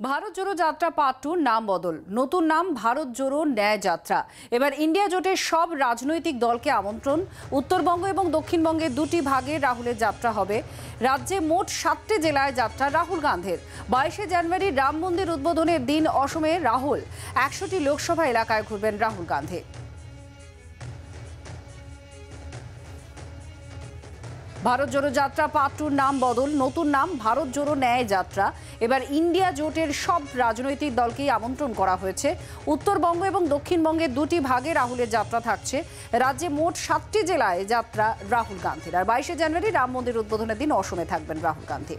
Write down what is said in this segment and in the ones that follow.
ভারত জোড়ো যাত্রা পার্ট 2 নাম বদল, নতুন নাম ভারত জোড়ো ন্যায় যাত্রা। এবার ইন্ডিয়া জোটের সব রাজনৈতিক দলকে আমন্ত্রণ। উত্তরবঙ্গ এবং দক্ষিণবঙ্গের দুটি ভাগে রাহুলের যাত্রা হবে। রাজ্যে মোট 7টি জেলায় যাত্রা রাহুল গান্ধীর। 22শে জানুয়ারি রাম মন্দির উদ্বোধনের দিন অসমে রাহুল 100টি লোকসভা এলাকায় ঘুরবেন রাহুল গান্ধী। ভারত জোড়ো যাত্রা পার্ট 2 নাম বদল, নতুন নাম ভারত জোড়ো ন্যায় যাত্রা। এবার ইন্ডিয়া জোটের সব রাজনৈতিক দলকেই আমন্ত্রণ করা হয়েছে। উত্তরবঙ্গ এবং দক্ষিণবঙ্গের দুটি ভাগে রাহুলের যাত্রা থাকছে। রাজ্যে মোট 7টি জেলায় যাত্রা রাহুল গান্ধীর। আর 22শে জানুয়ারি রাম মন্দির উদ্বোধনের দিন অসমে থাকবেন রাহুল গান্ধী।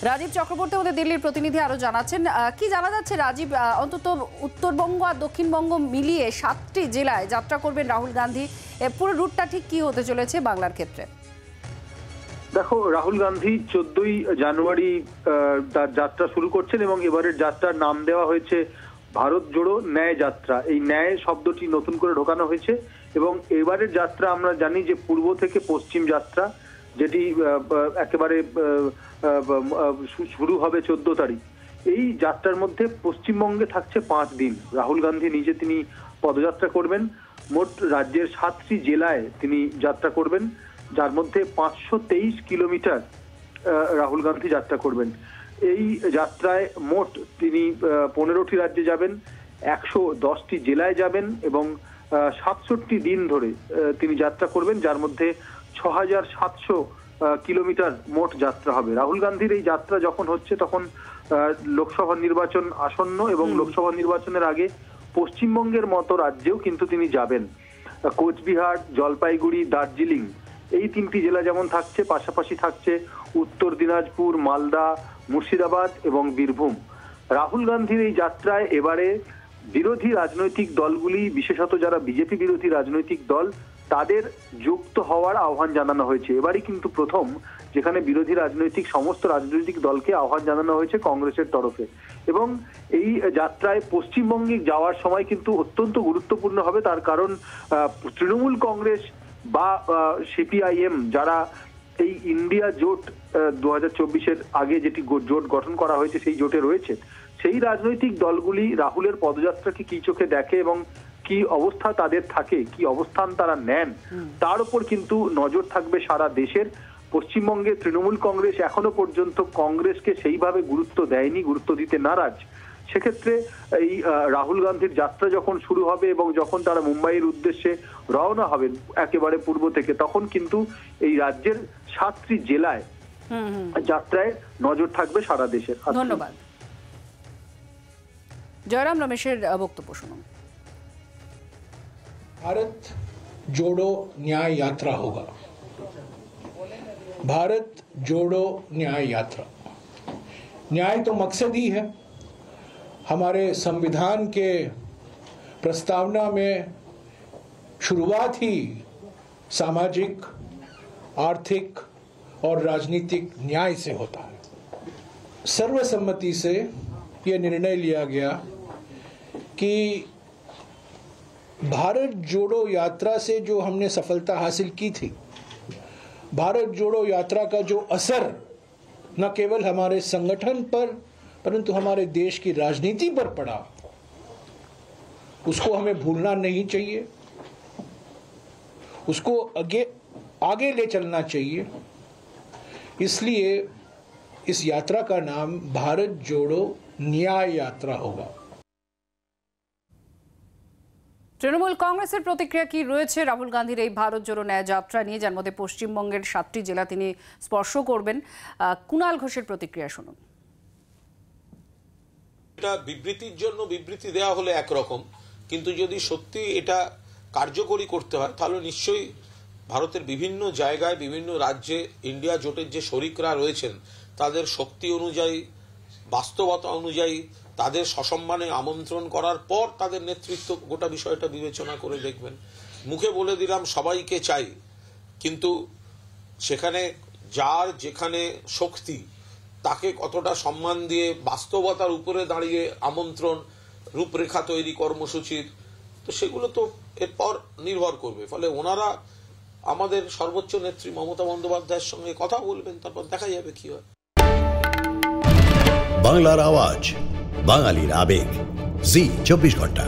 রাজীব চক্রবর্তী আমাদের দিল্লির প্রতিনিধি আরো জানাচ্ছেন, কি জানা যাচ্ছে রাজীব? অন্তত উত্তরবঙ্গ আর দক্ষিণবঙ্গ মিলিয়ে 7টি জেলায় যাত্রা করবেন রাহুল গান্ধী। পুরো রুটটা ঠিক কি হতে চলেছে বাংলার ক্ষেত্রে? দেখো, রাহুল গান্ধী 14ই জানুয়ারি তার যাত্রা শুরু করছেন এবং এবারের যাত্রার নাম দেওয়া হয়েছে ভারত জোড়ো ন্যায় যাত্রা। এই ন্যায় শব্দটি নতুন করে ঢোকানো হয়েছে এবং এবারের যাত্রা আমরা জানি যে পূর্ব থেকে পশ্চিম যাত্রা, যেটি একেবারে শুরু হবে 14 তারিখ। এই যাত্রার মধ্যে পশ্চিমবঙ্গে থাকছে 5 দিন। রাহুল গান্ধী নিজে তিনি পদযাত্রা করবেন। মোট রাজ্যের 7টি জেলায় তিনি যাত্রা করবেন, যার মধ্যে 523 কিলোমিটার রাহুল গান্ধী যাত্রা করবেন। এই যাত্রায় মোট তিনি 15টি রাজ্যে যাবেন, 110টি জেলায় যাবেন এবং 67টি দিন ধরে তিনি যাত্রা করবেন, যার মধ্যে 6700 কিলোমিটার মোট যাত্রা হবে। রাহুল গান্ধীর এই যাত্রা যখন হচ্ছে তখন লোকসভা নির্বাচন আসন্ন এবং লোকসভা নির্বাচনের আগে পশ্চিমবঙ্গের মতো রাজ্যেও কিন্তু তিনি যাবেন। কোচবিহার, জলপাইগুড়ি, দার্জিলিং এই 3টি জেলা যেমন থাকছে, পাশাপাশি থাকছে উত্তর দিনাজপুর, মালদা, মুর্শিদাবাদ এবং বীরভূম। রাহুল গান্ধীর এই যাত্রায় এবারে বিরোধী রাজনৈতিক দলগুলি, বিশেষত যারা বিজেপি বিরোধী রাজনৈতিক দল, তাদের যুক্ত হওয়ার আহ্বান জানানো হয়েছে। এবারই কিন্তু প্রথম যেখানে বিরোধী সমস্ত রাজনৈতিক দলকে আহ্বান জানানো হয়েছে কংগ্রেসের তরফে। এবং এই যাত্রায় পশ্চিমবঙ্গে যাওয়ার সময় কিন্তু অত্যন্ত গুরুত্বপূর্ণ হবে, তার কারণ তৃণমূল কংগ্রেস বা সিপিআইএম যারা এই ইন্ডিয়া জোট 2024-এর আগে যেটি জোট গঠন করা হয়েছে সেই জোটে রয়েছে, সেই রাজনৈতিক দলগুলি রাহুলের পদযাত্রাকে কি চোখে দেখে এবং কি অবস্থা তাদের থাকে, কি অবস্থান তারা নেন, তার উপর কিন্তু নজর থাকবে সারা দেশের। পশ্চিমবঙ্গে তৃণমূল কংগ্রেস এখনো পর্যন্ত কংগ্রেসকে সেইভাবে গুরুত্ব দেয়নি, গুরুত্ব দিতে নারাজ। সেক্ষেত্রে এই রাহুল গান্ধীর যাত্রা যখন শুরু হবে এবং যখন তারা মুম্বাইয়ের উদ্দেশ্যে রওনা হবেন একেবারে পূর্ব থেকে, তখন কিন্তু এই রাজ্যের 7টি জেলায় যাত্রায় নজর থাকবে সারা দেশের। ধন্যবাদ। জয়রাম রমেশের বক্তব্য শুনুন। भारत जोड़ो न्याय यात्रा होगा। भारत जोड़ो न्याय यात्रा, न्याय तो मकसद ही है। हमारे संविधान के प्रस्तावना में शुरुआत ही सामाजिक, आर्थिक और राजनीतिक न्याय से होता है। सर्वसम्मति से ये निर्णय लिया गया कि भारत जोड़ो यात्रा से जो हमने सफलता हासिल की थी, भारत जोड़ो यात्रा का जो असर न केवल हमारे संगठन पर परंतु हमारे देश की राजनीति पर पड़ा, उसको हमें भूलना नहीं चाहिए, उसको आगे ले चलना चाहिए। इसलिए इस यात्रा का नाम भारत जोड़ो न्याय यात्रा होगा। তৃণমূল কংগ্রেসের প্রতিক্রিয়া কি রয়েছে রাহুল গান্ধীর এই ভারত জোড়ো ন্যায় যাত্রা নিয়ে, যার মধ্যে পশ্চিমবঙ্গের 7টি জেলা তিনি স্পর্শ করবেন? কুণাল ঘোষের প্রতিক্রিয়া শুনুন। এটা বিবৃতির জন্য বিবৃতি দেওয়া হলে একরকম, কিন্তু যদি সত্যি এটা কার্যকরী করতে হয় তাহলে নিশ্চয়ই ভারতের বিভিন্ন জায়গায় বিভিন্ন রাজ্যে ইন্ডিয়া জোটের যে শরিকরা রয়েছেন তাদের শক্তি অনুযায়ী, বাস্তবতা অনুযায়ী তাদের সসম্মানে আমন্ত্রণ করার পর তাদের নেতৃত্ব গোটা বিষয়টা বিবেচনা করে দেখবেন। মুখে বলে দিলাম সবাইকে চাই, কিন্তু সেখানে যার যেখানে শক্তি তাকে কতটা সম্মান দিয়ে বাস্তবতার উপরে দাঁড়িয়ে আমন্ত্রণ, রূপরেখা তৈরি কর্মসূচির, তো সেগুলো তো এরপর নির্ভর করবে। ফলে ওনারা আমাদের সর্বোচ্চ নেত্রী মমতা বন্দ্যোপাধ্যায়ের সঙ্গে কথা বলবেন, তারপর দেখা যাবে কি হয়। বাংলার আওয়াজ, বাঙালির আবেগ, জি 24 ঘন্টা।